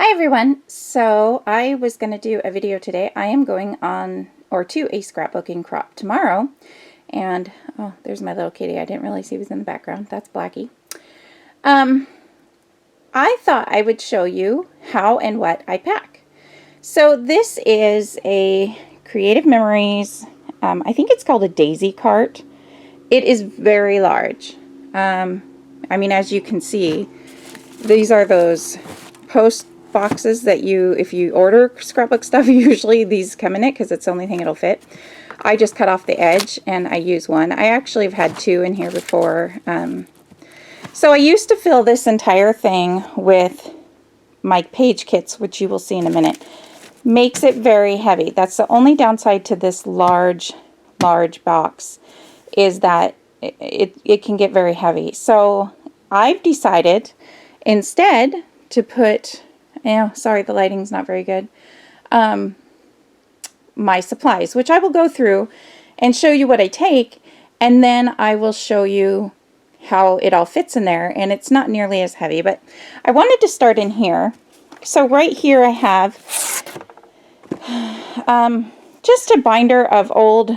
Hi everyone! So I was going to do a video today. I am going on or to a scrapbooking crop tomorrow, and oh, there's my little kitty. I didn't realize he was in the background. That's Blackie. I thought I would show you how and what I pack. So this is a Creative Memories, I think it's called a daisy cart. It is very large. I mean, as you can see, these are those post boxes that if you order scrapbook stuff, usually these come in it because it's the only thing it'll fit. I just cut off the edge and I use one. I actually have had two in here before. So I used to fill this entire thing with my page kits, which you will see in a minute. Makes it very heavy. That's the only downside to this large box, is that it can get very heavy. So I've decided instead to put, sorry, the lighting's not very good, my supplies, which I will go through and show you what I take, and then I will show you how it all fits in there, and it's not nearly as heavy. But I wanted to start in here. So right here I have just a binder of old,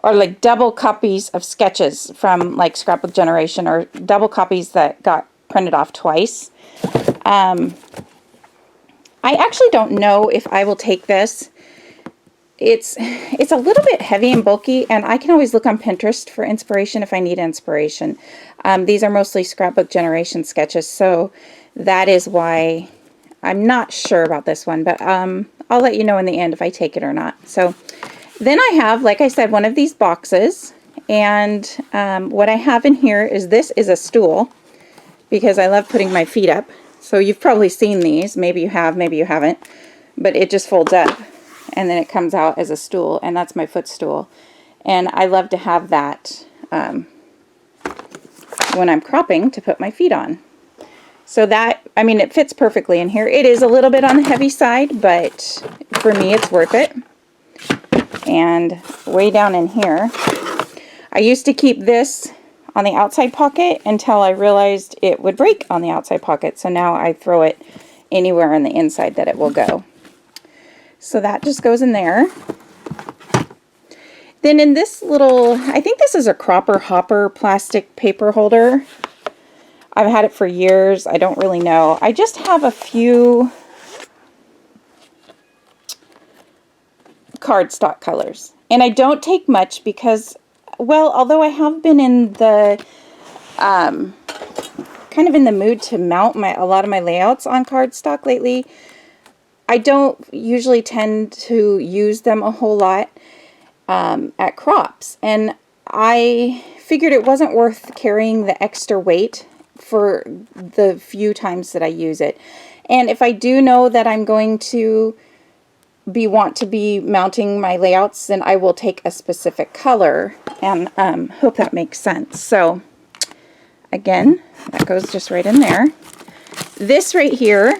or like double copies of sketches from like Scrapbook Generation, or double copies that got printed off twice. I actually don't know if I will take this. It's a little bit heavy and bulky, and I can always look on Pinterest for inspiration if I need inspiration. These are mostly Scrapbook Generation sketches, so that is why I'm not sure about this one, but I'll let you know in the end if I take it or not. So then I have, like I said, one of these boxes, and what I have in here is, this is a stool, because I love putting my feet up. So you've probably seen these. Maybe you have, maybe you haven't. But it just folds up, and then it comes out as a stool, and that's my footstool. And I love to have that when I'm cropping, to put my feet on. So that, I mean, it fits perfectly in here. It is a little bit on the heavy side, but for me it's worth it. And way down in here, I used to keep this on the outside pocket until I realized it would break on the outside pocket. So now I throw it anywhere on the inside that it will go. So that just goes in there. Then in this little, I think this is a Cropper Hopper plastic paper holder. I've had it for years. I don't really know. I just have a few cardstock colors. And I don't take much because, well, although I have been in the, kind of in the mood to mount a lot of my layouts on cardstock lately, I don't usually tend to use them a whole lot at crops. And I figured it wasn't worth carrying the extra weight for the few times that I use it. And if I do know that I'm going to want to be mounting my layouts, then I will take a specific color, and hope that makes sense. So again, that goes just right in there. This right here,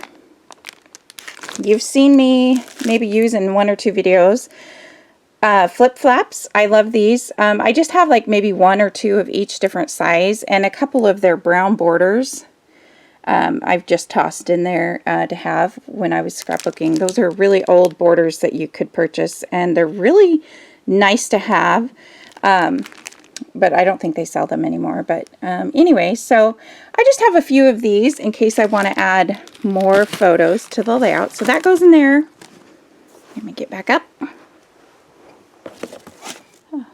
you've seen me maybe use in one or two videos. Flip flaps, I love these. I just have like maybe one or two of each different size, and a couple of their brown borders I've just tossed in there to have when I was scrapbooking. Those are really old borders that you could purchase, and they're really nice to have, but I don't think they sell them anymore. But anyway, so I just have a few of these in case I want to add more photos to the layout. So that goes in there. Let me get back up.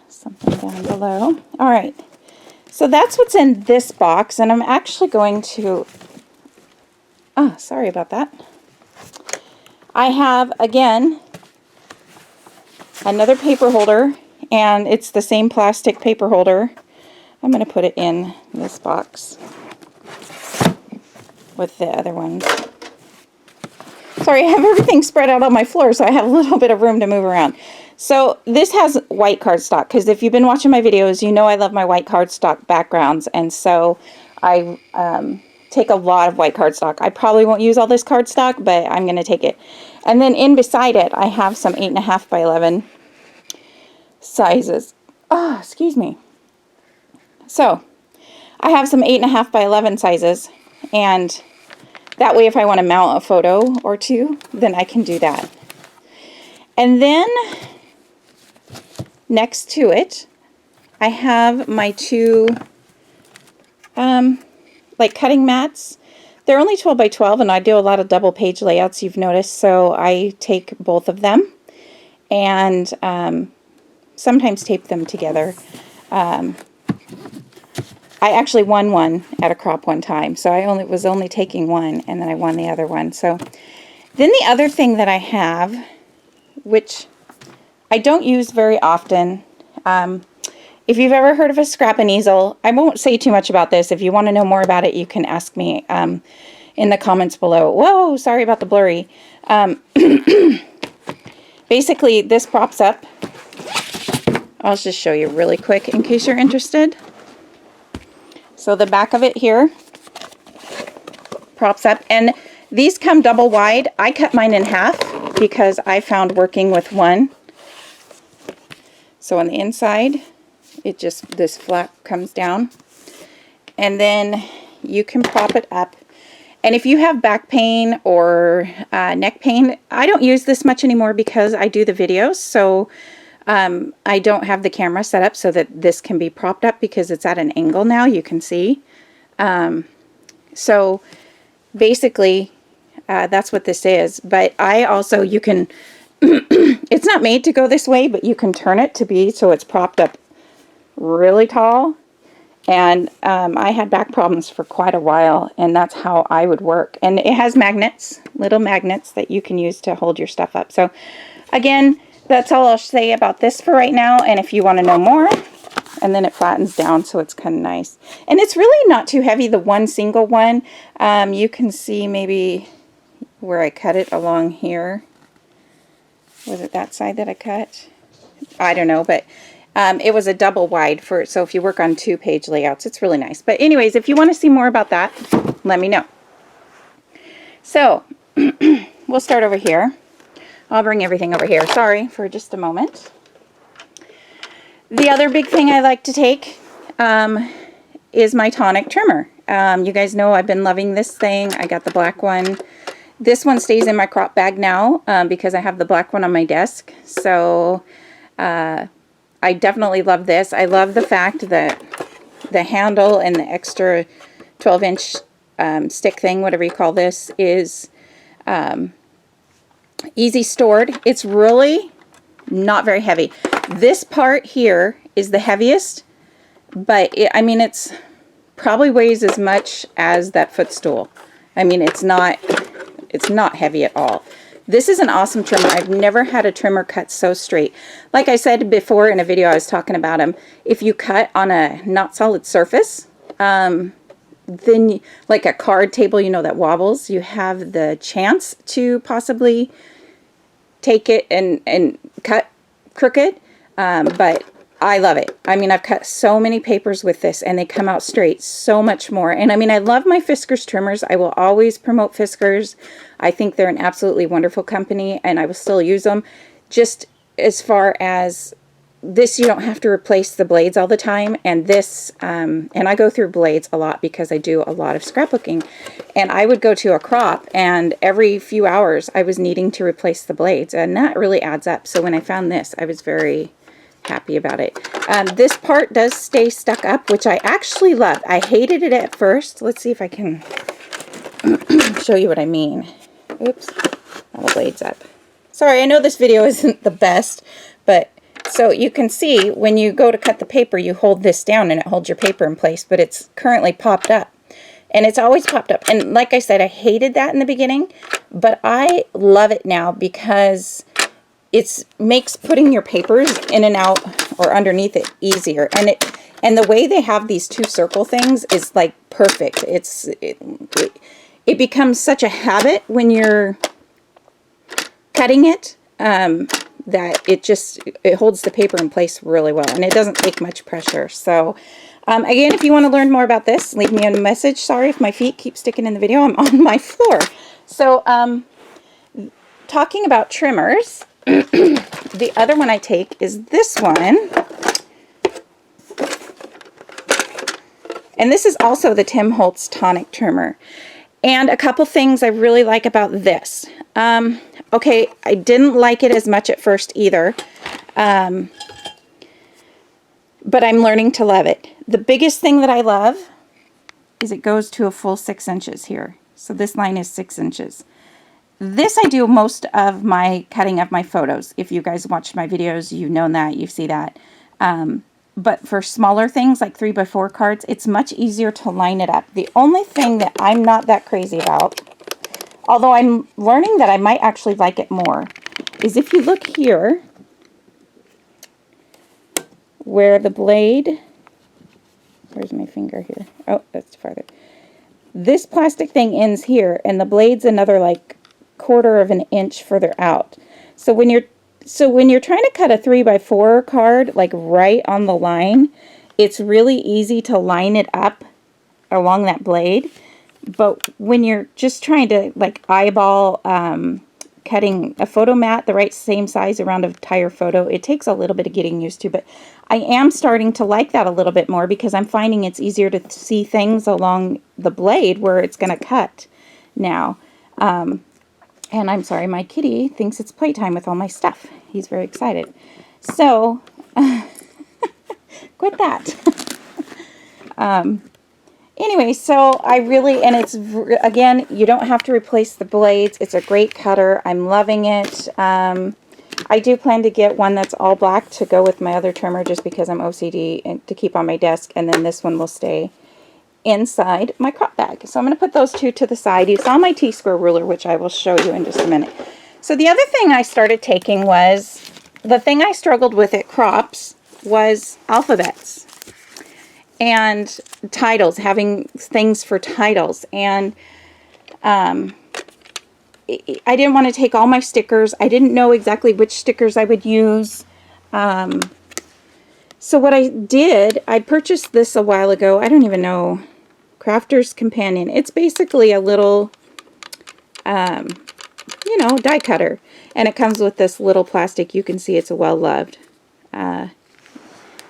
Something down below. All right, so that's what's in this box, and I'm actually going to, sorry about that. I have, again, another paper holder, and it's the same plastic paper holder. I'm going to put it in this box with the other ones. Sorry, I have everything spread out on my floor, so I have a little bit of room to move around. So this has white cardstock, because if you've been watching my videos, you know I love my white cardstock backgrounds, and so I take a lot of white cardstock. I probably won't use all this cardstock, but I'm going to take it. And then in beside it, I have some 8.5 by 11 sizes. Oh, excuse me. So I have some 8.5 by 11 sizes, and That way if I want to mount a photo or two, then I can do that. And then next to it, I have my two like cutting mats. They're only 12 by 12 and I do a lot of double page layouts, you've noticed, so I take both of them and sometimes tape them together. I actually won one at a crop one time, so I was only taking one and then I won the other one. So then the other thing that I have, which I don't use very often, if you've ever heard of a scrap and easel, I won't say too much about this. If you want to know more about it, you can ask me in the comments below. Whoa, sorry about the blurry. Basically, this props up. I'll just show you really quick in case you're interested. So the back of it here props up, and these come double wide. I cut mine in half because I found working with one. So on the inside, it just, this flap comes down, and then you can prop it up. And if you have back pain or neck pain, I don't use this much anymore because I do the videos, so I don't have the camera set up so that this can be propped up because it's at an angle now, you can see. So basically, that's what this is. But I also, you can, it's not made to go this way, but you can turn it to be so it's propped up really tall. And I had back problems for quite a while, and that's how I would work. And it has magnets, little magnets that you can use to hold your stuff up. So again, that's all I'll say about this for right now. And if you want to know more, and then it flattens down so it's kind of nice. And it's really not too heavy, the one single one. You can see maybe where I cut it along here. Was it that side that I cut? I don't know, but it was a double wide for, so if you work on 2-page layouts, it's really nice. But anyways, if you want to see more about that, let me know. So we'll start over here. I'll bring everything over here. Sorry for just a moment. The other big thing I like to take is my tonic trimmer. You guys know I've been loving this thing. I got the black one. This one stays in my crop bag now because I have the black one on my desk. So I definitely love this. I love the fact that the handle and the extra 12-inch stick thing, whatever you call this, is easy stored. It's really not very heavy. This part here is the heaviest, but I mean, it's probably weighs as much as that footstool. I mean, it's not heavy at all. This is an awesome trimmer. I've never had a trimmer cut so straight. Like I said before in a video I was talking about them, if you cut on a not solid surface, then like a card table, you know, that wobbles, you have the chance to possibly take it and cut crooked, but I love it. I mean, I've cut so many papers with this and they come out straight so much more. And I mean, I love my Fiskars trimmers. I will always promote Fiskars. I think they're an absolutely wonderful company and I will still use them. Just as far as this, you don't have to replace the blades all the time. And this, and I go through blades a lot because I do a lot of scrapbooking. And I would go to a crop and every few hours I was needing to replace the blades. And that really adds up. So when I found this, I was very happy about it. This part does stay stuck up, which I actually love. I hated it at first. Let's see if I can show you what I mean. Oops, all the blades up. Sorry, I know this video isn't the best, but so you can see when you go to cut the paper, you hold this down and it holds your paper in place, but it's currently popped up. And it's always popped up. And like I said, I hated that in the beginning, but I love it now because it makes putting your papers in and out or underneath it easier. And the way they have these two circle things is like perfect. It becomes such a habit when you're cutting it that it holds the paper in place really well, and it doesn't take much pressure. So again, if you want to learn more about this, leave me a message. Sorry if my feet keep sticking in the video. I'm on my floor. So talking about trimmers, the other one I take is this one. And this is also the Tim Holtz tonic trimmer. And a couple things I really like about this. Okay, I didn't like it as much at first either, but I'm learning to love it. The biggest thing that I love is it goes to a full 6 inches here. So this line is 6 inches. This I do most of my cutting of my photos. If you guys watched my videos, you've known that, you see that. But for smaller things like 3x4 cards, it's much easier to line it up. The only thing that I'm not that crazy about, although I'm learning that I might actually like it more, is if you look here, where the blade, where's my finger here? Oh, that's farther. This plastic thing ends here, and the blade's another like 1/4 of an inch further out. So when you're trying to cut a 3x4 card, like right on the line, it's really easy to line it up along that blade. But when you're just trying to like eyeball cutting a photo mat the right same size around an entire photo, it takes a little bit of getting used to. But I am starting to like that a little bit more because I'm finding it's easier to see things along the blade where it's going to cut now. And I'm sorry, my kitty thinks it's playtime with all my stuff. He's very excited. So, quit that. Anyway, so I really, and it's, again, you don't have to replace the blades. It's a great cutter. I'm loving it. I do plan to get one that's all black to go with my other trimmer just because I'm OCD and to keep on my desk. And then this one will stay inside my crop bag. So I'm going to put those two to the side. You saw my T-square ruler, which I will show you in just a minute. So the other thing I started taking was, the thing I struggled with at crops was alphabets and titles, having things for titles. And I didn't want to take all my stickers. I didn't know exactly which stickers I would use. So what I did, I purchased this a while ago. I don't even know. Crafter's Companion. It's basically a little, you know, die cutter. And it comes with this little plastic. You can see it's a well-loved.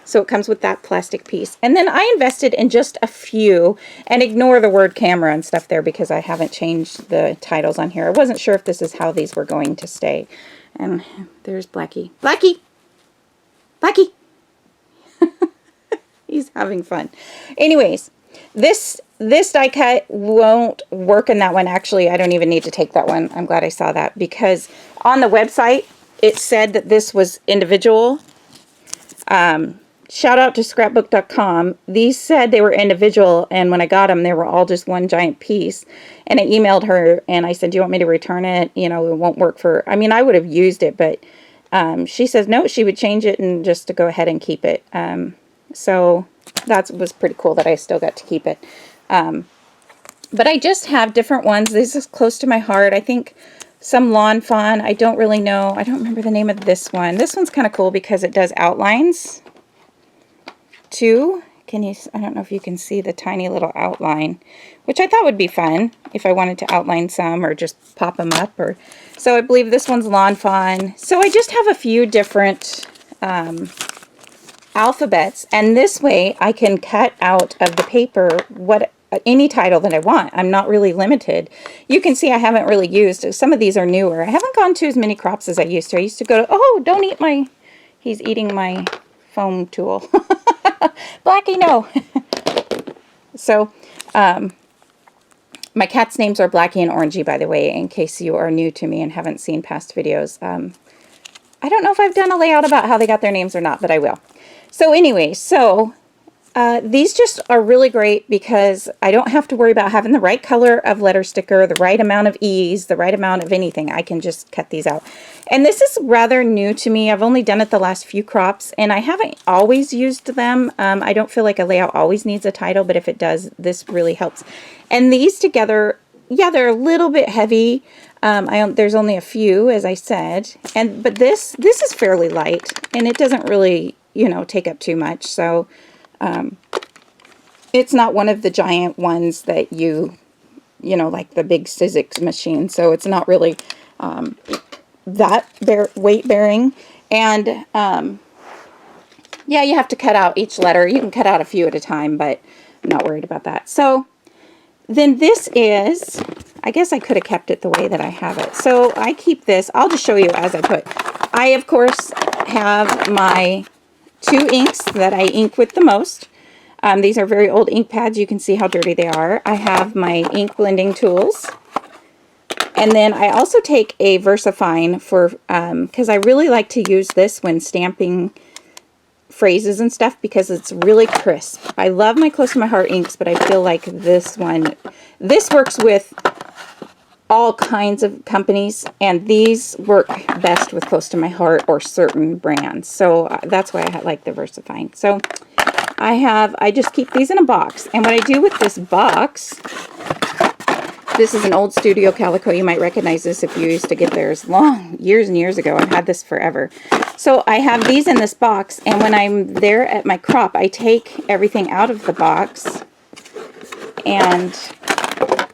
So it comes with that plastic piece. And then I invested in just a few, and ignore the word camera and stuff there because I haven't changed the titles on here. I wasn't sure if this is how these were going to stay. And there's Blackie. Blackie! Blackie! He's having fun. Anyways, this die cut won't work in that one. Actually, I don't even need to take that one. I'm glad I saw that because on the website, it said that this was individual. Shout out to scrapbook.com. These said they were individual, and when I got them, they were all just one giant piece. And I emailed her, and I said, do you want me to return it? You know, it won't work for... I mean, I would have used it, but she says no, she would change it and just to go ahead and keep it. So that was pretty cool that I still got to keep it. But I just have different ones. This is close to my heart. I think some Lawn Fawn. I don't really know. I don't remember the name of this one. This one's kind of cool because it does outlines too. Can you? I don't know if you can see the tiny little outline, which I thought would be fun if I wanted to outline some or just pop them up. Or so I believe this one's Lawn Fawn. So I just have a few different alphabets, and this way I can cut out of the paper any title that I want. I'm not really limited. You can see I haven't really used, some of these are newer. I haven't gone to as many crops as I used to. I used to go to, oh, don't eat my, he's eating my foam tool. Blackie, no. So, my cats' names are Blackie and Orangey, by the way, in case you are new to me and haven't seen past videos. I don't know if I've done a layout about how they got their names or not, but I will. So anyway, these just are really great because I don't have to worry about having the right color of letter sticker, the right amount of E's, the right amount of anything. I can just cut these out. And this is rather new to me. I've only done it the last few crops, and I haven't always used them. I don't feel like a layout always needs a title, but if it does, this really helps. And these together, yeah, they're a little bit heavy. There's only a few, as I said, but this is fairly light, and it doesn't really, you know, take up too much. So it's not one of the giant ones that you know, like the big Sizzix machine. So it's not really that weight bearing. And yeah, you have to cut out each letter. You can cut out a few at a time, but I'm not worried about that. So Then this is, I guess I could have kept it the way that I have it. So I keep this, I'll just show you as I put. I, of course, have my 2 inks that I ink with the most. These are very old ink pads. You can see how dirty they are. I have my ink blending tools. And then I also take a VersaFine for, because I really like to use this when stamping phrases and stuff because it's really crisp. I love my Close to My Heart inks, but I feel like this works with all kinds of companies, and these work best with Close to My Heart or certain brands. So that's why I like the VersaFine. So I just keep these in a box. And what I do with this box, this is an old Studio Calico. You might recognize this if you used to get theirs years and years ago. I've had this forever. So I have these in this box, and when I'm there at my crop, I take everything out of the box, and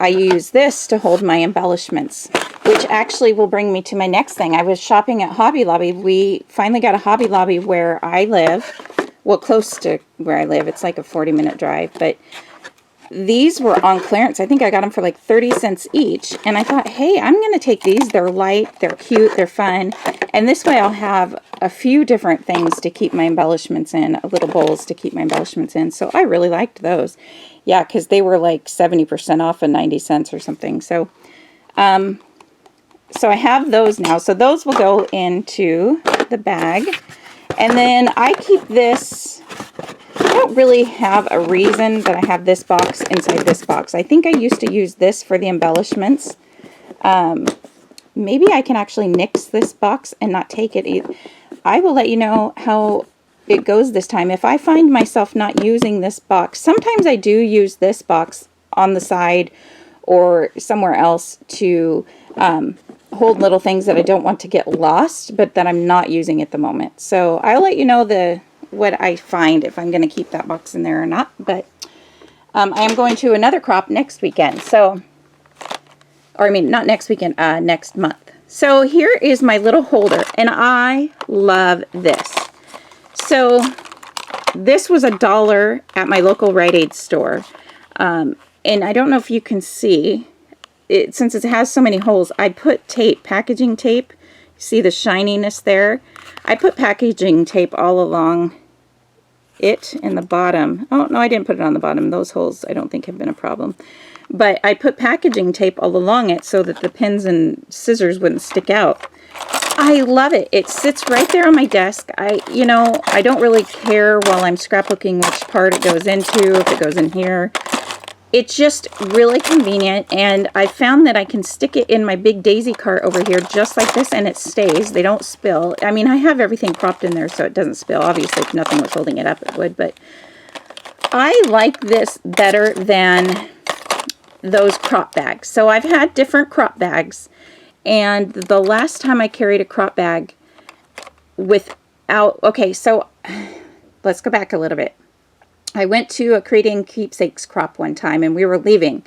I use this to hold my embellishments, which actually will bring me to my next thing. I was shopping at Hobby Lobby. We finally got a Hobby Lobby where I live. Well, close to where I live. It's like a 40-minute drive, but these were on clearance. I think I got them for like 30 cents each. And I thought, hey, I'm going to take these. They're light, they're cute, they're fun. And this way I'll have a few different things to keep my embellishments in, little bowls to keep my embellishments in. So I really liked those. Yeah, because they were like 70% off of 90 cents or something. So, so I have those now. So those will go into the bag. And then I keep this. I don't really have a reason that I have this box inside this box. I think I used to use this for the embellishments. Maybe I can actually nix this box and not take it. I will let you know how it goes this time. If I find myself not using this box, sometimes I do use this box on the side or somewhere else to hold little things that I don't want to get lost, but that I'm not using at the moment. So I'll let you know what I find, if I'm going to keep that box in there or not. But I am going to another crop next weekend. So, or I mean, not next weekend, next month. So here is my little holder, and I love this. So this was $1 at my local Rite Aid store. And I don't know if you can see it, since it has so many holes. I put tape, packaging tape. See the shininess there? I put packaging tape all along it in the bottom. Oh, no, I didn't put it on the bottom. Those holes I don't think have been a problem. But I put packaging tape all along it so that the pins and scissors wouldn't stick out. I love it. It sits right there on my desk. I don't really care while I'm scrapbooking which part it goes into, if it goes in here. It's just really convenient, and I found that I can stick it in my big daisy cart over here just like this, and it stays. They don't spill. I mean, I have everything propped in there so it doesn't spill. Obviously, if nothing was holding it up, it would, but I like this better than those crop bags. So I've had different crop bags, and the last time I carried a crop bag without... Okay, so let's go back a little bit. I went to a Creating Keepsakes crop one time, and we were leaving,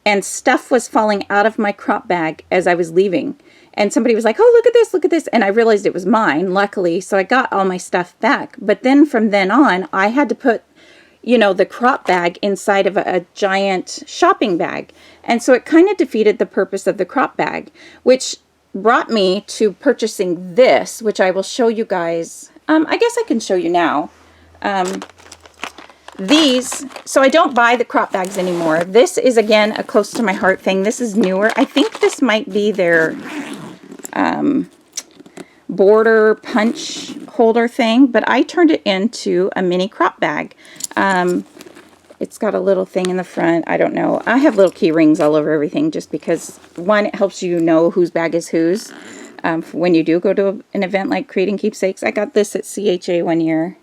and stuff was falling out of my crop bag as I was leaving. And somebody was like, oh, look at this. And I realized it was mine, luckily, so I got all my stuff back. But then from then on, I had to put, the crop bag inside of a giant shopping bag. And so it kind of defeated the purpose of the crop bag, which brought me to purchasing this, which I will show you guys. I guess I can show you now. These, so I don't buy the crop bags anymore. This is, again, a Close to My Heart thing. This is newer. I think this might be their border punch holder thing, but I turned it into a mini crop bag. It's got a little thing in the front. I don't know. I have little key rings all over everything just because, one, it helps you know whose bag is whose. When you do go to an event like Creating Keepsakes. I got this at CHA one year.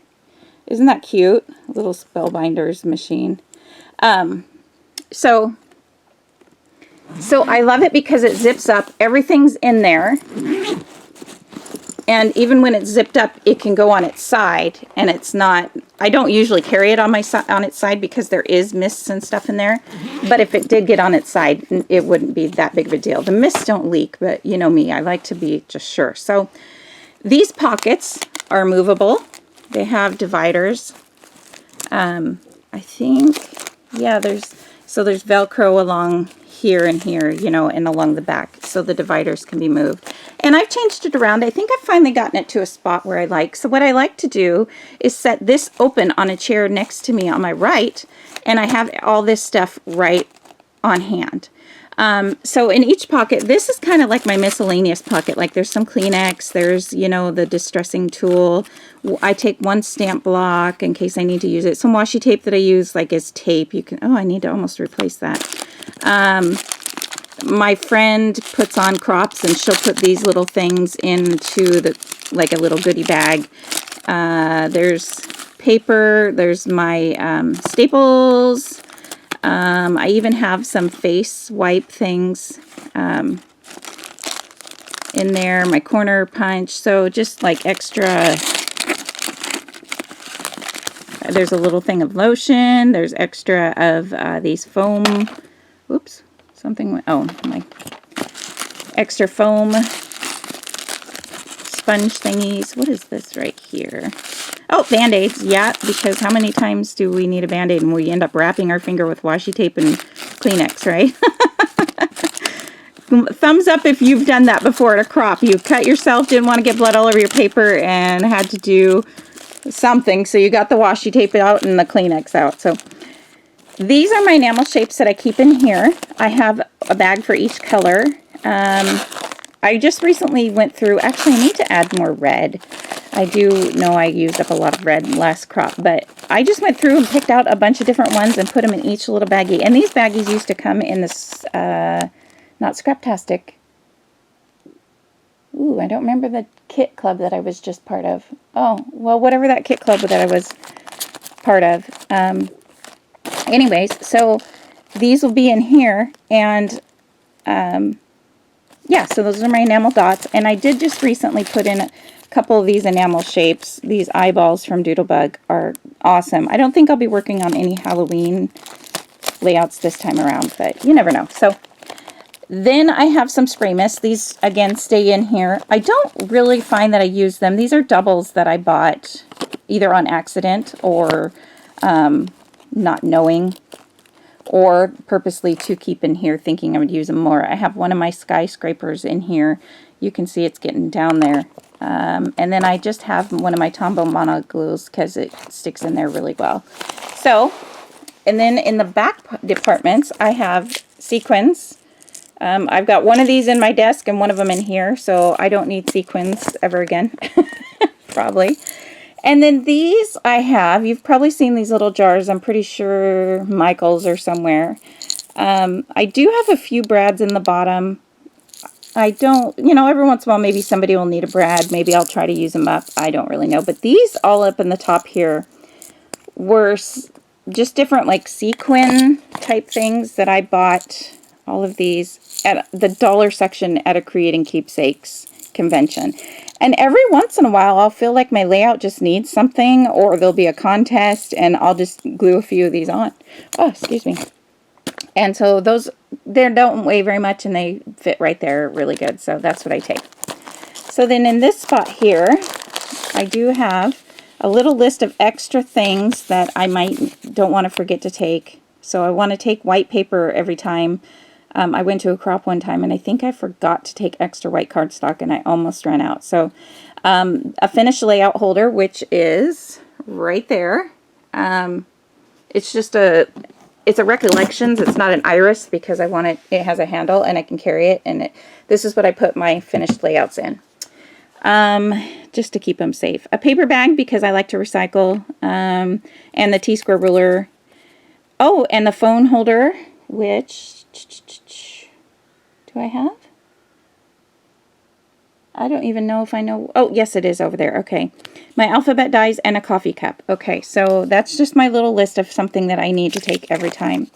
Isn't that cute? A little Spellbinders machine. So I love it because it zips up. Everything's in there. And even when it's zipped up, it can go on its side. And it's not... I don't usually carry it on its side because there is mists and stuff in there. But if it did get on its side, it wouldn't be that big of a deal. The mists don't leak, but you know me. I like to be just sure. So these pockets are movable. They have dividers. I think, yeah, there's So there's Velcro along here and here, you know, and along the back, so the dividers can be moved. And I've changed it around. I think I've finally gotten it to a spot where I like. So what I like to do is set this open on a chair next to me on my right, and I have all this stuff right on hand. So in each pocket, this is kind of like my miscellaneous pocket. Like there's some Kleenex, there's, you know, the distressing tool. I take one stamp block in case I need to use it. Some washi tape that I use like as tape. You can, oh, I need to almost replace that. My friend puts on crops and she'll put these little things into the, like a little goodie bag. There's paper, there's my staples. I even have some face wipe things in there, my corner punch, so just like extra. There's a little thing of lotion, there's extra of these foam, oops, something went, oh, my extra foam sponge thingies. What is this right here? Oh, Band-Aids, yeah, because how many times do we need a Band-Aid and we end up wrapping our finger with washi tape and Kleenex, right? Thumbs up if you've done that before at a crop. You cut yourself, didn't want to get blood all over your paper, and had to do something, so you got the washi tape out and the Kleenex out. So these are my enamel shapes that I keep in here. I have a bag for each color. I just recently went through, actually I need to add more red. I do know I used up a lot of red last crop, but I just went through and picked out a bunch of different ones and put them in each little baggie. And these baggies used to come in this, not Scraptastic. Ooh, I don't remember the kit club that I was just part of. Oh, well, whatever that kit club that I was part of. Anyways, so these will be in here, and yeah, so those are my enamel dots. And I did just recently put in a couple of these enamel shapes. These eyeballs from Doodlebug are awesome. I don't think I'll be working on any Halloween layouts this time around, but you never know. So then I have some spray mist. These, again, stay in here. I don't really find that I use them. These are doubles that I bought either on accident or not knowing, or purposely to keep in here thinking I would use them more. I have one of my skyscrapers in here. You can see it's getting down there. And then I just have one of my Tombow Mono glues because it sticks in there really well. So, and then in the back departments, I have sequins. I've got one of these in my desk and one of them in here, so I don't need sequins ever again, probably. And then these I have, you've probably seen these little jars, I'm pretty sure Michael's or somewhere. I do have a few brads in the bottom. I don't, you know, every once in a while maybe somebody will need a brad, maybe I'll try to use them up, I don't really know. But these all up in the top here were just different like sequin type things that I bought, all of these, at the dollar section at a Creating Keepsakes convention. And every once in a while, I'll feel like my layout just needs something, or there'll be a contest, and I'll just glue a few of these on. Oh, excuse me. And so those, they don't weigh very much, and they fit right there really good. So that's what I take. So then in this spot here, I do have a little list of extra things that I don't want to forget to take. So I want to take white paper every time. I went to a crop one time and I think I forgot to take extra white cardstock and I almost ran out. So a finished layout holder, which is right there. It's just it's a Recollections. It's not an iris because I want it, it has a handle and I can carry it. And this is what I put my finished layouts in. Just to keep them safe. A paper bag because I like to recycle. And the T-square ruler. Oh, and the phone holder, which... do I have? I don't even know if I know. Oh, yes, it is over there. Okay. My alphabet dies and a coffee cup. Okay, so that's just my little list of something that I need to take every time.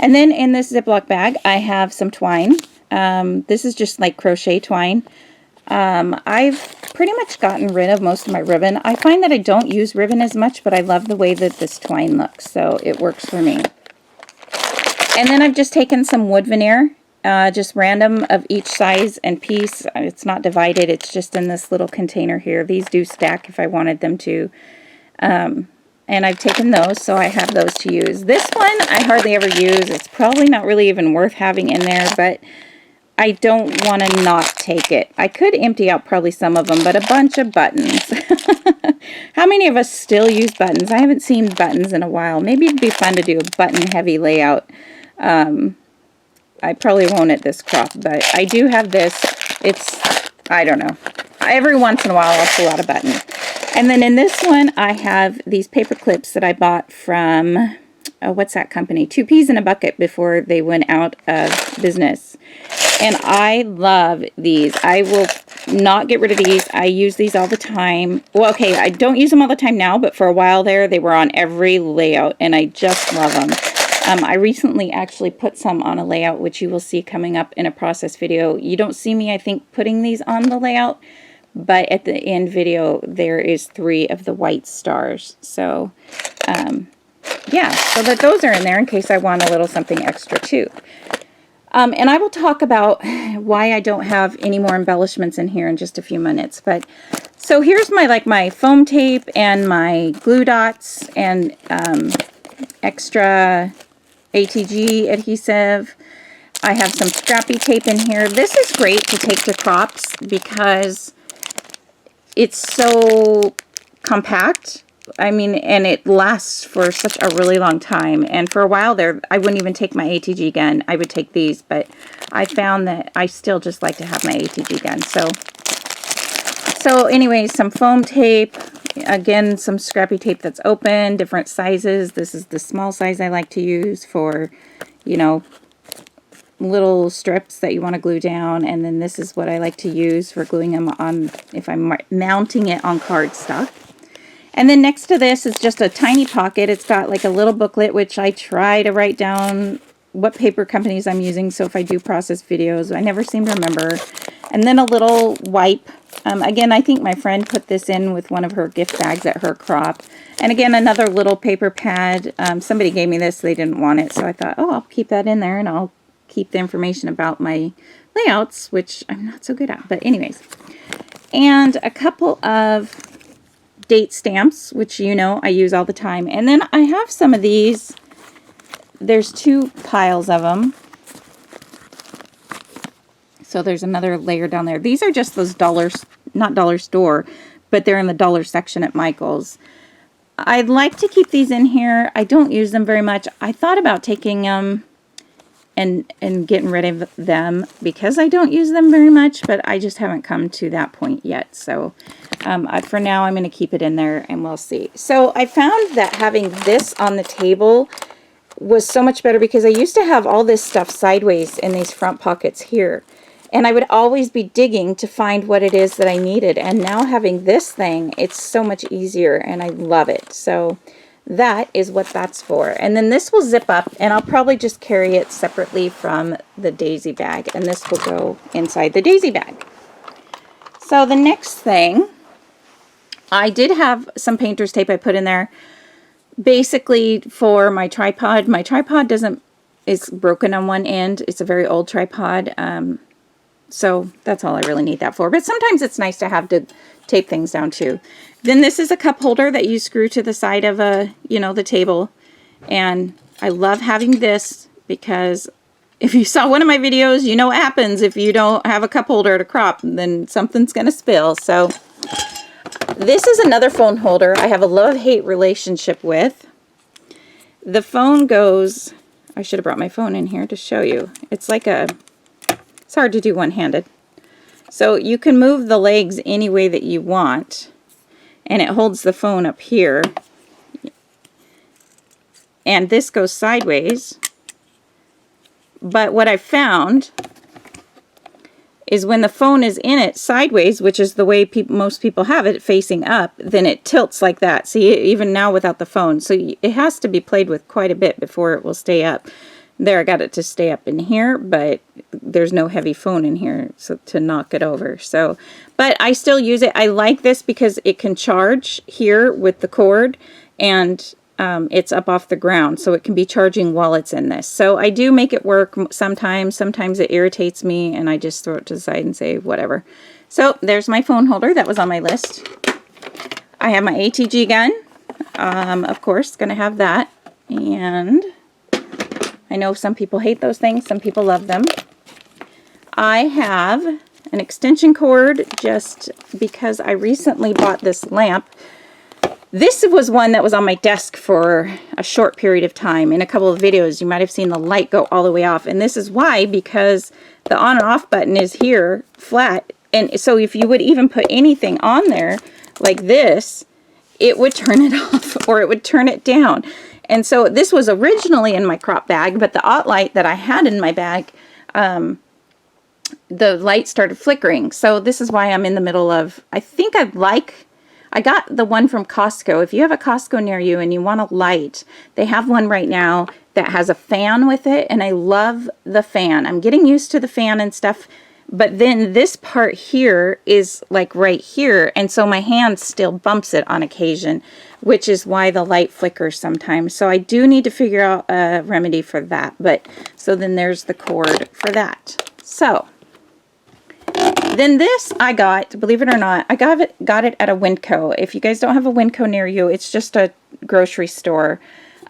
And then in this Ziploc bag, I have some twine. This is just like crochet twine. I've pretty much gotten rid of most of my ribbon. I find that I don't use ribbon as much, but I love the way that this twine looks, so it works for me. And then I've just taken some wood veneer. Just random of each size and piece. It's not divided. It's just in this little container here. These do stack if I wanted them to. and I've taken those, so I have those to use. This one I hardly ever use. It's probably not really even worth having in there, but I don't want to not take it. I could empty out probably some of them, but a bunch of buttons. How many of us still use buttons? I haven't seen buttons in a while. Maybe it'd be fun to do a button-heavy layout. I probably won't at this crop, but I do have this. It's, I don't know. Every once in a while I'll pull out a button. And then in this one I have these paper clips that I bought from, what's that company? Two Peas in a Bucket before they went out of business. And I love these. I will not get rid of these. I use these all the time. Well, okay, I don't use them all the time now, but for a while there, they were on every layout, and I just love them. I recently actually put some on a layout, which you will see coming up in a process video. You don't see me, I think, putting these on the layout, but at the end video, there is 3 of the white stars. So, yeah, so that those are in there in case I want a little something extra too. And I will talk about why I don't have any more embellishments in here in just a few minutes. But so here's my foam tape and my glue dots and extra ATG adhesive. I have some scrappy tape in here. This is great to take to crops because it's so compact. I mean, and it lasts for such a really long time. And for a while there, I wouldn't even take my ATG gun. I would take these, but I found that I still just like to have my ATG gun. So anyway, some foam tape. Again, some scrappy tape that's open, different sizes. This is the small size I like to use for, you know, little strips that you want to glue down. And then this is what I like to use for gluing them on if I'm mounting it on cardstock. And then next to this is just a tiny pocket. It's got like a little booklet, which I try to write down what paper companies I'm using. So if I do process videos, I never seem to remember. And then a little wipe. Again, I think my friend put this in with one of her gift bags at her crop. And again, another little paper pad. Somebody gave me this. They didn't want it. So I thought, oh, I'll keep that in there and I'll keep the information about my layouts, which I'm not so good at. But anyways. And a couple of date stamps, which you know I use all the time. And then I have some of these. There's 2 piles of them. So there's another layer down there. These are just those not dollar store, but they're in the dollar section at Michael's. I'd like to keep these in here. I don't use them very much. I thought about taking them and getting rid of them because I don't use them very much, but I just haven't come to that point yet. So for now, I'm going to keep it in there and we'll see. So I found that having this on the table was so much better because I used to have all this stuff sideways in these front pockets here. And I would always be digging to find what it is that I needed. And now having this thing, it's so much easier and I love it. So that is what that's for. And then this will zip up and I'll probably just carry it separately from the daisy bag. And this will go inside the daisy bag. So the next thing, I did have some painter's tape I put in there. Basically for my tripod. My tripod is broken on one end. It's a very old tripod. So that's all I really need that for. But sometimes it's nice to have to tape things down too. Then this is a cup holder that you screw to the side of the table. And I love having this because if you saw one of my videos, you know what happens if you don't have a cup holder to crop, then something's going to spill. So this is another phone holder I have a love-hate relationship with. The phone goes, I should have brought my phone in here to show you. It's like it's hard to do one-handed. So you can move the legs any way that you want, and it holds the phone up here. And this goes sideways. But what I found is when the phone is in it sideways, which is the way most people have it facing up, then it tilts like that. See, even now without the phone. So it has to be played with quite a bit before it will stay up. There, I got it to stay up in here, but there's no heavy phone in here to knock it over. So, but I still use it. I like this because it can charge here with the cord, and it's up off the ground, so it can be charging while it's in this. So I do make it work sometimes. Sometimes it irritates me, and I just throw it to the side and say, whatever. So there's my phone holder. That was on my list. I have my ATG gun. Of course, going to have that. And I know some people hate those things, some people love them. I have an extension cord just because I recently bought this lamp. This was one that was on my desk for a short period of time. In a couple of videos, you might have seen the light go all the way off. And this is why, because the on and off button is here, flat. And so if you would even put anything on there, like this, it would turn it off or it would turn it down. And so this was originally in my crop bag, but the OttLite that I had in my bag, the light started flickering. So this is why I'm in the middle of, I got the one from Costco. If you have a Costco near you and you want a light, they have one right now that has a fan with it, and I love the fan. I'm getting used to the fan and stuff, but then this part here is like right here, and so my hand still bumps it on occasion, which is why the light flickers sometimes. So I do need to figure out a remedy for that. But so then there's the cord for that. So then this I got, believe it or not, I got it at a Winco. If you guys don't have a Winco near you, it's just a grocery store.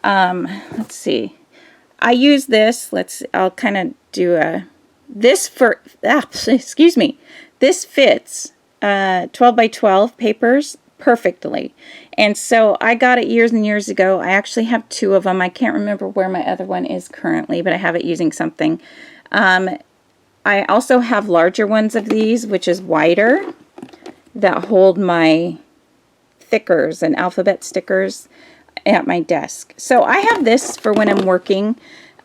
Let's see. I use this. I'll kind of do this fits 12 by 12 papers perfectly. And so I got it years and years ago. I actually have two of them. I can't remember where my other one is currently, but I have it using something. I also have larger ones of these, which is wider, that hold my thickers and alphabet stickers at my desk. So I have this for when I'm working.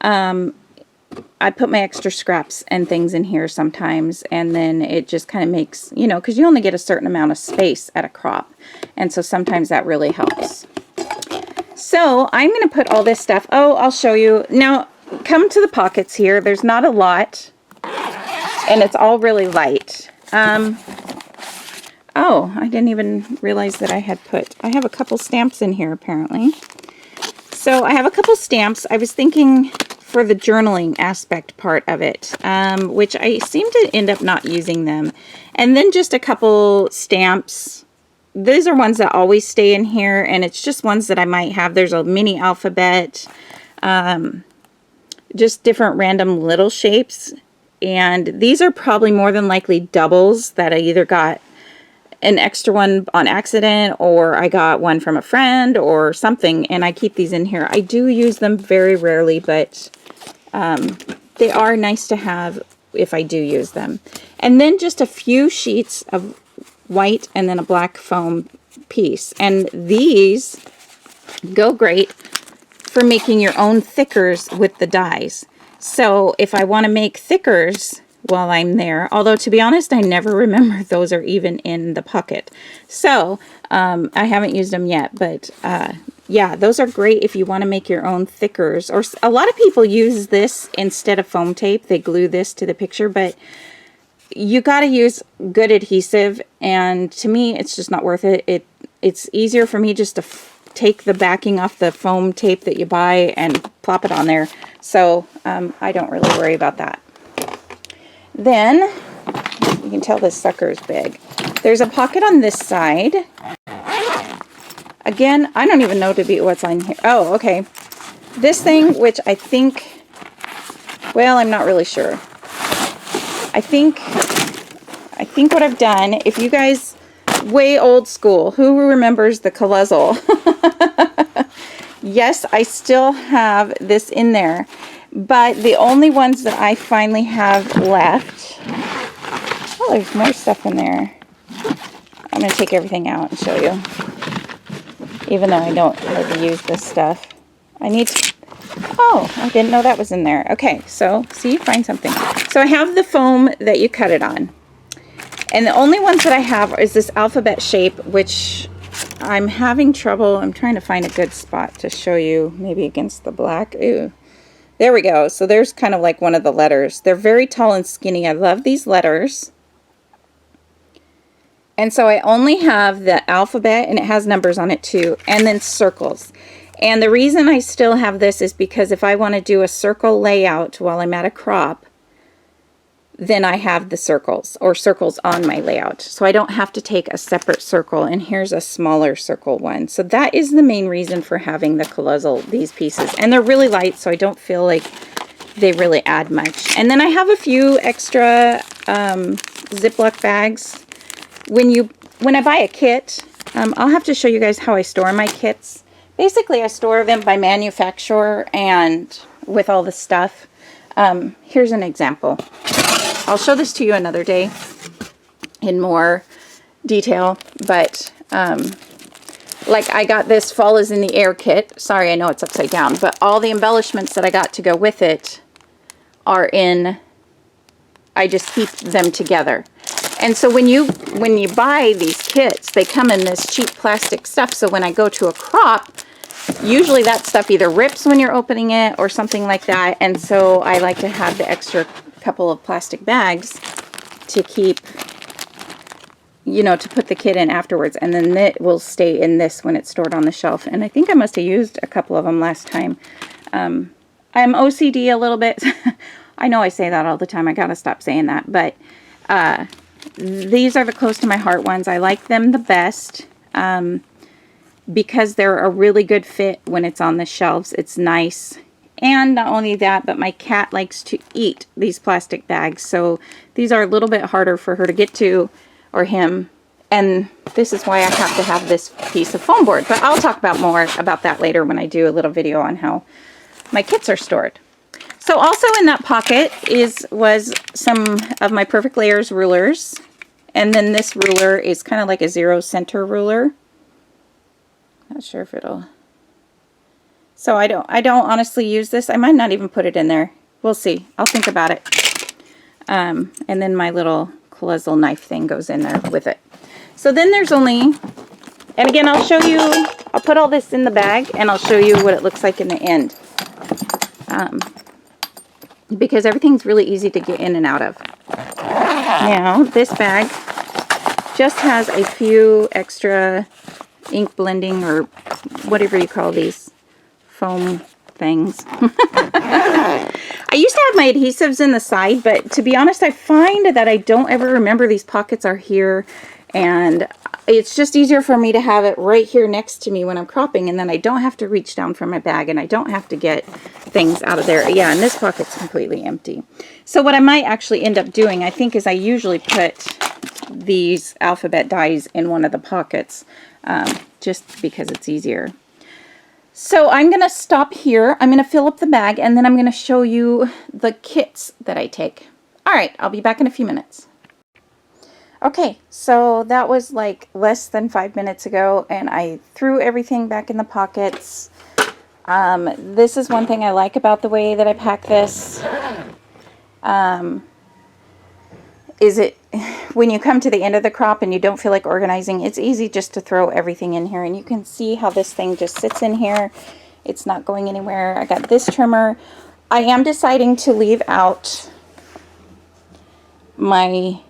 I put my extra scraps and things in here sometimes, and then it just kind of makes, because you only get a certain amount of space at a crop. And so sometimes that really helps. So I'm going to put all this stuff. Oh, I'll show you. Now, come to the pockets here. There's not a lot, and it's all really light. Oh, I didn't even realize that I have a couple stamps in here apparently. So I have a couple stamps. I was thinking for the journaling aspect part of it, which I seem to end up not using them. And then just a couple stamps. These are ones that always stay in here, and it's just ones that I might have. There's a mini alphabet, just different random little shapes. And these are probably more than likely doubles that I either got an extra one on accident, or I got one from a friend or something, and I keep these in here. I do use them very rarely, but they are nice to have if I do use them. And then just a few sheets of white and then a black foam piece. And these go great for making your own thickers with the dies. So if I want to make thickers while I'm there, although to be honest, I never remember those are even in the pocket. So I haven't used them yet, but yeah, those are great if you want to make your own thickers. Or a lot of people use this instead of foam tape. They glue this to the picture, but you got to use good adhesive, and to me, it's just not worth it. It's easier for me just to take the backing off the foam tape that you buy and plop it on there. So I don't really worry about that. Then, you can tell this sucker's big. There's a pocket on this side. Again, I don't even know what's on here. Oh, okay. This thing, which I think, well, I'm not really sure. I think what I've done, if you guys, way old school, who remembers the Colossal? Yes, I still have this in there. But the only ones that I finally have left, oh, there's more stuff in there. I'm going to take everything out and show you. Even though I don't really use this stuff. Oh, I didn't know that was in there. Okay, so, see, find something. So I have the foam that you cut it on. And the only ones that I have is this alphabet shape, which I'm having trouble. I'm trying to find a good spot to show you, maybe against the black. Ooh. There we go. So there's kind of like one of the letters. They're very tall and skinny. I love these letters. And so I only have the alphabet, and it has numbers on it too, and then circles. And the reason I still have this is because if I want to do a circle layout while I'm at a crop, then I have the circles or circles on my layout. So I don't have to take a separate circle, and here's a smaller circle one. So that is the main reason for having the Colossal, these pieces. And they're really light, so I don't feel like they really add much. And then I have a few extra Ziploc bags. When I buy a kit, I'll have to show you guys how I store my kits. Basically, I store them by manufacturer and with all the stuff. Here's an example. I'll show this to you another day in more detail, but like I got this Fall is in the Air kit. Sorry, I know it's upside down, but all the embellishments that I got to go with it are in, I just keep them together. And so when you buy these kits, they come in this cheap plastic stuff. So when I go to a crop, usually that stuff either rips when you're opening it or something like that. And so I like to have the extra couple of plastic bags to keep, you know, to put the kit in afterwards. And then it will stay in this when it's stored on the shelf. And I think I must have used a couple of them last time. I'm OCD a little bit. I know I say that all the time. I gotta stop saying that. But these are the close to my heart ones. I like them the best because they're a really good fit when it's on the shelves. It's nice. And not only that, but my cat likes to eat these plastic bags. So these are a little bit harder for her to get to, or him. And this is why I have to have this piece of foam board. But I'll talk about more about that later when I do a little video on how my kits are stored. So also in that pocket was some of my Perfect Layers rulers. And then this ruler is kind of like a 0 center ruler. Not sure if it'll... So I don't honestly use this. I might not even put it in there. We'll see. I'll think about it. And then my little Colossal knife thing goes in there with it. So then there's only, and again, I'll show you, I'll put all this in the bag and I'll show you what it looks like in the end. Because everything's really easy to get in and out of. Now, this bag just has a few extra ink blending or whatever you call these foam things. I used to have my adhesives in the side, but to be honest, I find that I don't ever remember these pockets are here, and it's just easier for me to have it right here next to me when I'm cropping, and then I don't have to reach down for my bag, and I don't have to get things out of there. Yeah, and this pocket's completely empty. So what I might actually end up doing, I think, is I usually put these alphabet dies in one of the pockets, just because it's easier. So I'm going to stop here. I'm going to fill up the bag, and then I'm going to show you the kits that I take. All right, I'll be back in a few minutes. Okay, so that was like less than 5 minutes ago, and I threw everything back in the pockets. This is one thing I like about the way that I pack this. When you come to the end of the crop and you don't feel like organizing, it's easy just to throw everything in here. And you can see how this thing just sits in here. It's not going anywhere. I got this trimmer. I am deciding to leave out my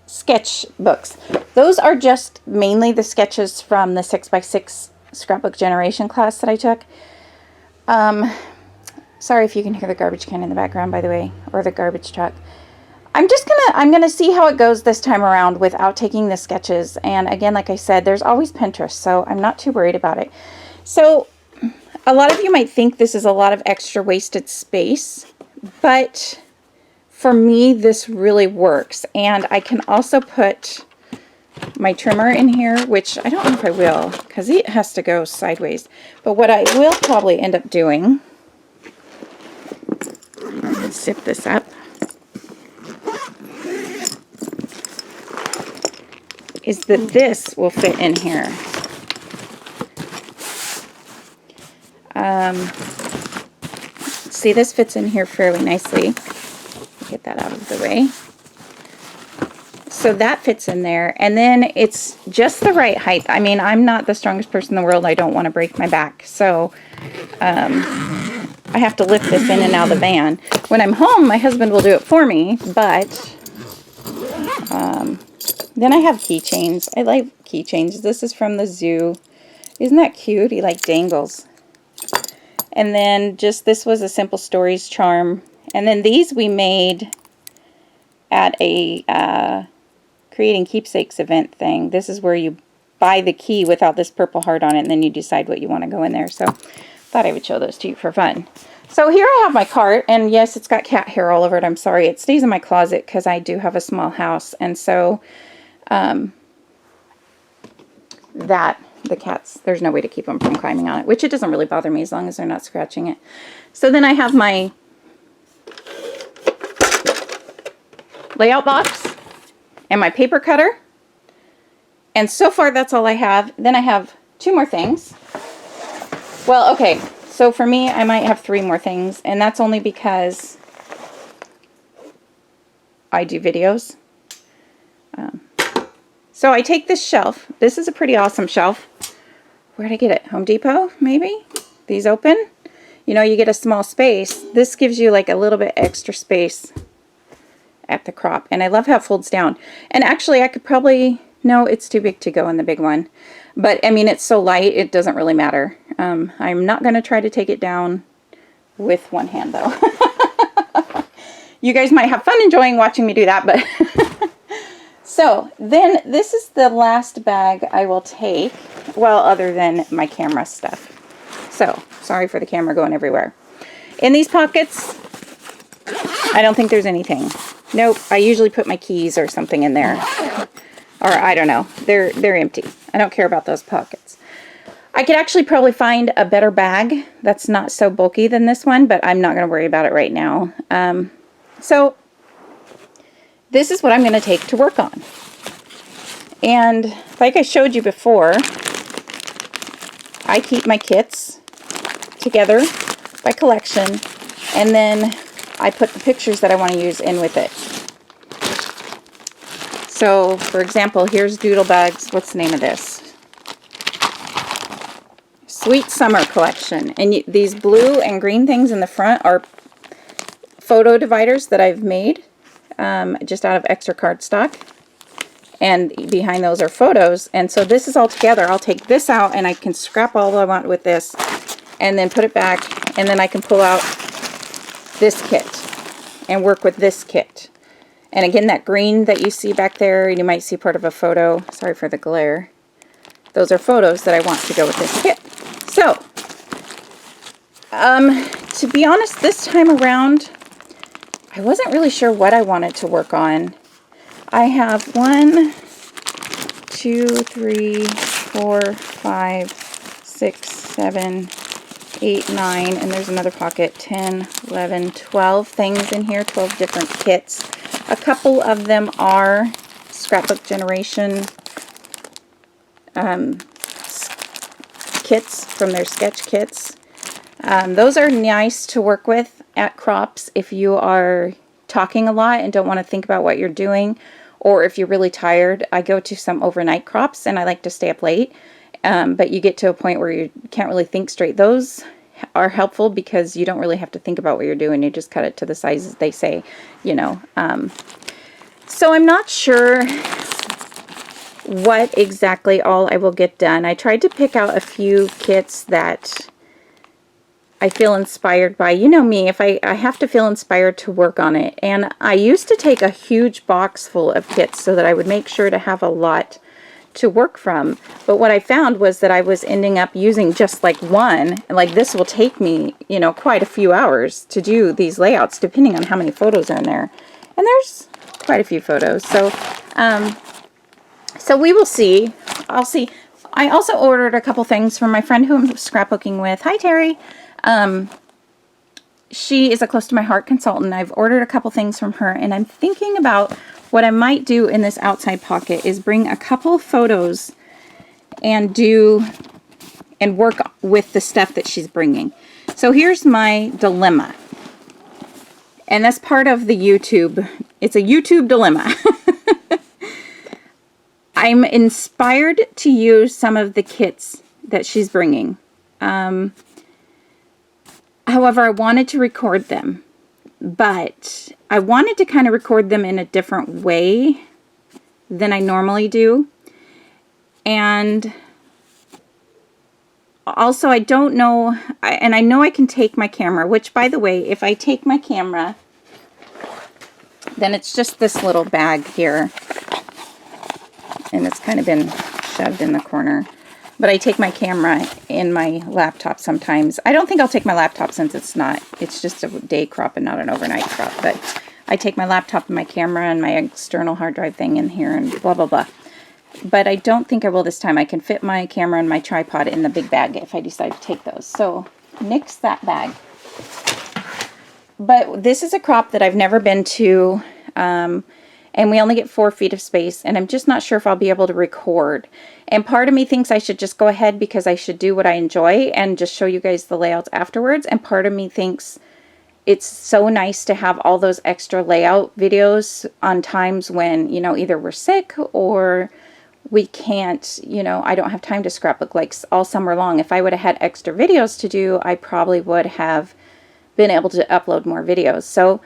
sketch books. Those are just mainly the sketches from the 6x6 scrapbook generation class that I took. Sorry if you can hear the garbage can in the background, by the way, or the garbage truck. I'm gonna see how it goes this time around without taking the sketches. And again, like I said, there's always Pinterest, so I'm not too worried about it. So a lot of you might think this is a lot of extra wasted space, but for me, this really works. And I can also put my trimmer in here, which I don't know if I will, because it has to go sideways. But what I will probably end up doing, let's zip this up, is that this will fit in here. See, this fits in here fairly nicely. Get that out of the way. So that fits in there, and then it's just the right height. I mean, I'm not the strongest person in the world. I don't want to break my back, so I have to lift this in and out of the van. When I'm home, my husband will do it for me, but then I have keychains. I like keychains. This is from the zoo. Isn't that cute? He like dangles. And then just this was a Simple Stories charm. And then these we made at a creating keepsakes event thing. This is where you buy the key without this purple heart on it, and then you decide what you want to go in there. So thought I would show those to you for fun. So here I have my cart, and yes, it's got cat hair all over it. I'm sorry. It stays in my closet because I do have a small house, and so the cats, there's no way to keep them from climbing on it, which it doesn't really bother me as long as they're not scratching it. So then I have my layout box and my paper cutter. And so far that's all I have. Then I have 2 more things. Well, okay, so for me I might have 3 more things, and that's only because I do videos. So I take this shelf. This is a pretty awesome shelf. Where'd I get it? Home Depot, maybe? These open? You know, you get a small space. This gives you like a little bit extra space at the crop. And I love how it folds down. And actually I could probably, no, it's too big to go in the big one. But I mean, it's so light, it doesn't really matter. I'm not going to try to take it down with one hand though. You guys might have fun enjoying watching me do that, but so then this is the last bag I will take, well, other than my camera stuff. So sorry for the camera going everywhere. In these pockets, I don't think there's anything. Nope, I usually put my keys or something in there. Or I don't know, they're empty. I don't care about those pockets. I could actually probably find a better bag that's not so bulky than this one, but I'm not going to worry about it right now. So this is what I'm going to take to work on. And like I showed you before, I keep my kits together by collection, and then I put the pictures that I want to use in with it. So, for example, here's Doodlebugs. What's the name of this? Sweet Summer Collection. And these blue and green things in the front are photo dividers that I've made just out of extra cardstock. And behind those are photos. And so this is all together. I'll take this out and I can scrap all I want with this and then put it back. And then I can pull out this kit and work with this kit. And again, that green that you see back there, you might see part of a photo. Sorry for the glare. Those are photos that I want to go with this kit. So, to be honest, this time around, I wasn't really sure what I wanted to work on. I have 1, 2, 3, 4, 5, 6, 7, 8, 9, and there's another pocket, 10, 11, 12 things in here, 12 different kits. A couple of them are Scrapbook Generation kits from their sketch kits. Those are nice to work with at crops if you are talking a lot and don't want to think about what you're doing, or if you're really tired. I go to some overnight crops and I like to stay up late, but you get to a point where you can't really think straight. Those are helpful because you don't really have to think about what you're doing. You just cut it to the sizes they say, you know. So I'm not sure what exactly all I will get done. I tried to pick out a few kits that I feel inspired by. You know me, if I have to feel inspired to work on it. And I used to take a huge box full of kits so that I would make sure to have a lot to work from. But what I found was that I was ending up using just like one. Like this will take me, you know, quite a few hours to do these layouts depending on how many photos are in there. And there's quite a few photos. So, so we will see. I'll see. I also ordered a couple things from my friend who I'm scrapbooking with. Hi, Terry. She is a close to my heart consultant. I've ordered a couple things from her, and I'm thinking about what I might do in this outside pocket is bring a couple photos and work with the stuff that she's bringing. So here's my dilemma. And that's part of the YouTube. It's a YouTube dilemma. I'm inspired to use some of the kits that she's bringing. However, I wanted to record them, but I wanted to kind of record them in a different way than I normally do. And also, I don't know, and I know I can take my camera, which, by the way, if I take my camera Then it's just this little bag here. And it's kind of been shoved in the corner. But I take my camera in my laptop sometimes. I don't think I'll take my laptop since it's just a day crop and not an overnight crop. But I take my laptop and my camera and my external hard drive thing in here and blah, blah, blah. But I don't think I will this time. I can fit my camera and my tripod in the big bag if I decide to take those. So nix that bag. But this is a crop that I've never been to. And we only get 4 feet of space, and I'm just not sure if I'll be able to record. And part of me thinks I should just go ahead because I should do what I enjoy and just show you guys the layouts afterwards. And part of me thinks it's so nice to have all those extra layout videos on times when, you know, either we're sick or we can't, you know, I don't have time to scrapbook like all summer long. If I would have had extra videos to do, I probably would have been able to upload more videos. So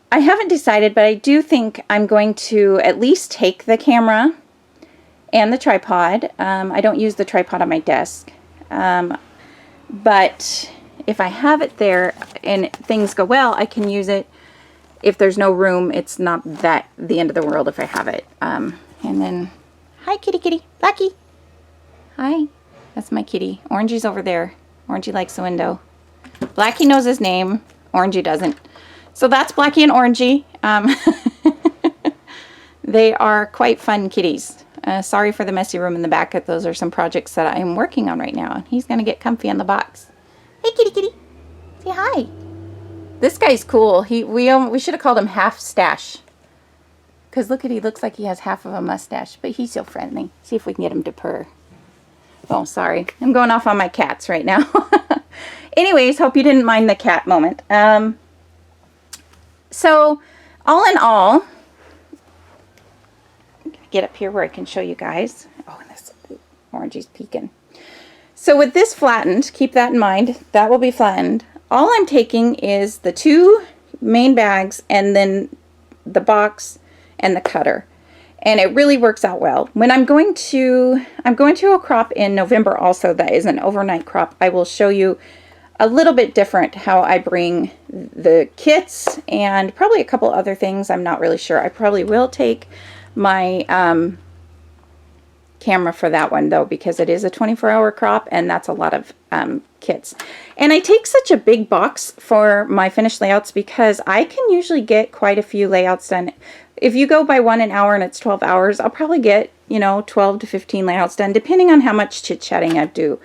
I haven't decided, but I do think I'm going to at least take the camera and the tripod. I don't use the tripod on my desk. But if I have it there and things go well, I can use it. If there's no room, it's not that the end of the world if I have it. And then, hi kitty kitty, Blackie. Hi, that's my kitty. Orangey's over there. Orangey likes the window. Blackie knows his name. Orangey doesn't. So that's Blackie and Orangey. They are quite fun kitties. Sorry for the messy room in the back. Those are some projects that I'm working on right now. He's going to get comfy on the box. Hey, kitty kitty. Say hi. This guy's cool. We should have called him Half Stash. Because look at, he looks like he has half of a mustache. But he's so friendly. See if we can get him to purr. Oh, sorry. I'm going off on my cats right now. Anyways, hope you didn't mind the cat moment. So, all in all, get up here where I can show you guys. Oh, and this Orangey's peeking. So with this flattened, keep that in mind, that will be flattened. All I'm taking is the 2 main bags and then the box and the cutter. And it really works out well. When I'm going to a crop in November also that is an overnight crop. I will show you a little bit different how I bring the kits and probably a couple other things. I'm not really sure. I probably will take my camera for that one though, because it is a 24-hour crop and that's a lot of kits. And I take such a big box for my finished layouts because I can usually get quite a few layouts done. If you go by 1 an hour and it's 12 hours, I'll probably get, you know, 12 to 15 layouts done depending on how much chit-chatting I do.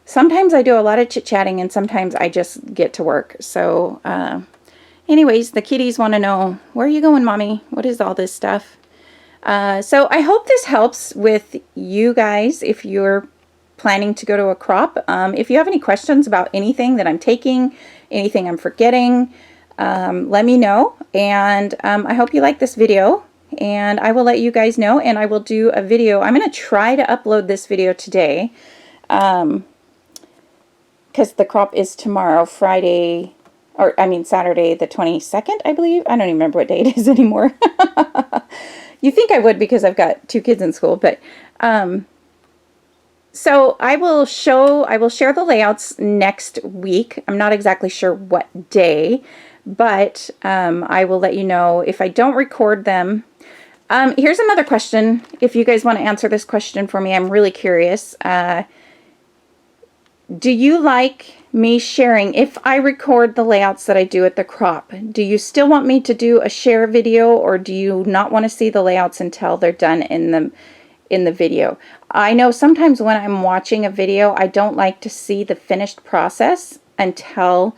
Sometimes I do a lot of chit-chatting and sometimes I just get to work. So anyways, the kitties want to know, where are you going, Mommy? What is all this stuff? So I hope this helps with you guys if you're planning to go to a crop. If you have any questions about anything that I'm taking, anything I'm forgetting, let me know. And I hope you like this video. And I will let you guys know. And I will do a video. I'm going to try to upload this video today. Because the crop is tomorrow, Saturday the 22nd, I believe. I don't even remember what day it is anymore. You think I would because I've got 2 kids in school, but so I will share the layouts next week. I'm not exactly sure what day, but I will let you know if I don't record them. Here's another question. If you guys want to answer this question for me, I'm really curious. Do you like me sharing, if I record the layouts that I do at the crop, do you still want me to do a share video, or do you not want to see the layouts until they're done in the video? I know sometimes when I'm watching a video, I don't like to see the finished process until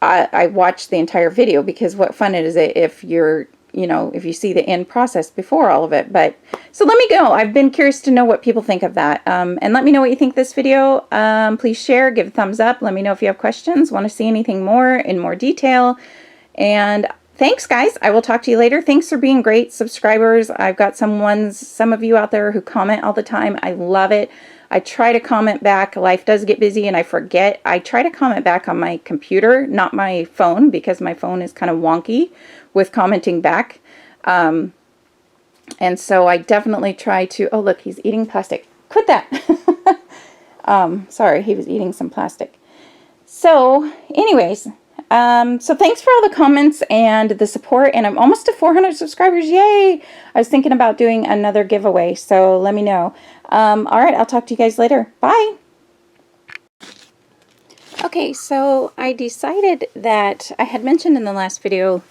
I watch the entire video, because what fun it is if you're, you know, if you see the end process before all of it. But so let me go. I've been curious to know what people think of that. And let me know what you think of this video. Please share, give a thumbs up. Let me know if you have questions, want to see anything more in more detail. And thanks, guys. I will talk to you later. Thanks for being great subscribers. I've got some of you out there who comment all the time. I love it. I try to comment back. Life does get busy and I forget. I try to comment back on my computer, not my phone, because my phone is kind of wonky with commenting back. And so I definitely try to, oh look, he's eating plastic. Quit that. Sorry, he was eating some plastic. So anyways, So thanks for all the comments and the support, and I'm almost to 400 subscribers. Yay! I was thinking about doing another giveaway, so let me know. All right, I'll talk to you guys later. Bye! Okay, so I decided that I had mentioned in the last video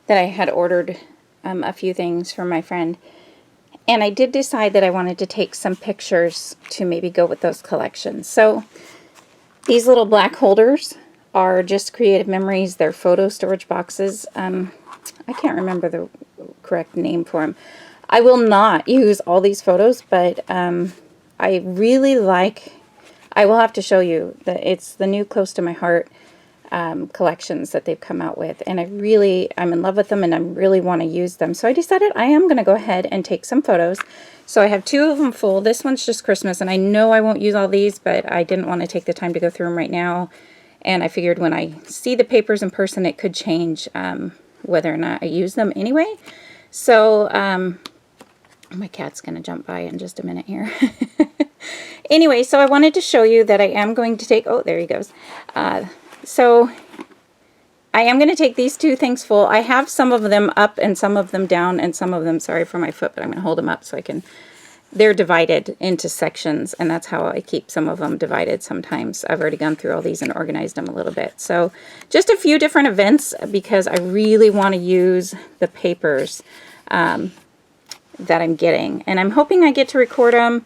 that I had ordered a few things from my friend, and I did decide that I wanted to take some pictures to maybe go with those collections. So these little black holders are just Creative Memories. They're photo storage boxes. I can't remember the correct name for them. I will not use all these photos, but I really like, I will have to show you that it's the new Close to My Heart collections that they've come out with, and I'm in love with them, and I really want to use them. So I decided I am going to go ahead and take some photos. So I have 2 of them full. This one's just Christmas, and I know I won't use all these, but I didn't want to take the time to go through them right now. And I figured when I see the papers in person, it could change whether or not I use them anyway. So my cat's going to jump by in just a minute here. Anyway, so I wanted to show you that I am going to take, oh, there he goes. So I am going to take these 2 things full. I have some of them up and some of them down and some of them, sorry for my foot, but I'm going to hold them up so I can, they're divided into sections, and that's how I keep some of them divided sometimes. I've already gone through all these and organized them a little bit. So just a few different events because I really want to use the papers that I'm getting. And I'm hoping I get to record them.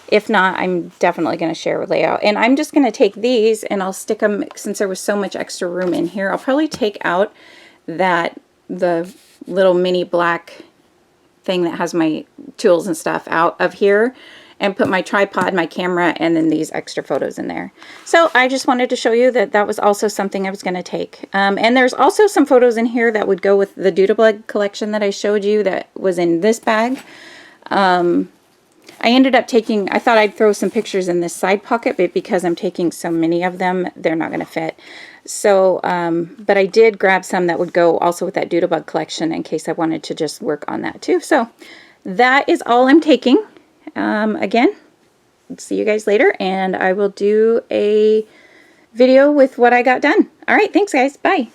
If not, I'm definitely going to share with layout. And I'm just going to take these and I'll stick them, since there was so much extra room in here, I'll probably take out the little mini black thing that has my tools and stuff out of here and put my tripod, my camera, and then these extra photos in there. So I just wanted to show you that that was also something I was going to take. And there's also some photos in here that would go with the Doodlebug collection that I showed you that was in this bag. I ended up taking, I thought I'd throw some pictures in this side pocket, but because I'm taking so many of them, they're not going to fit. So, but I did grab some that would go also with that Doodlebug collection in case I wanted to just work on that too. So that is all I'm taking. Again, see you guys later, and I will do a video with what I got done. All right, thanks guys. Bye.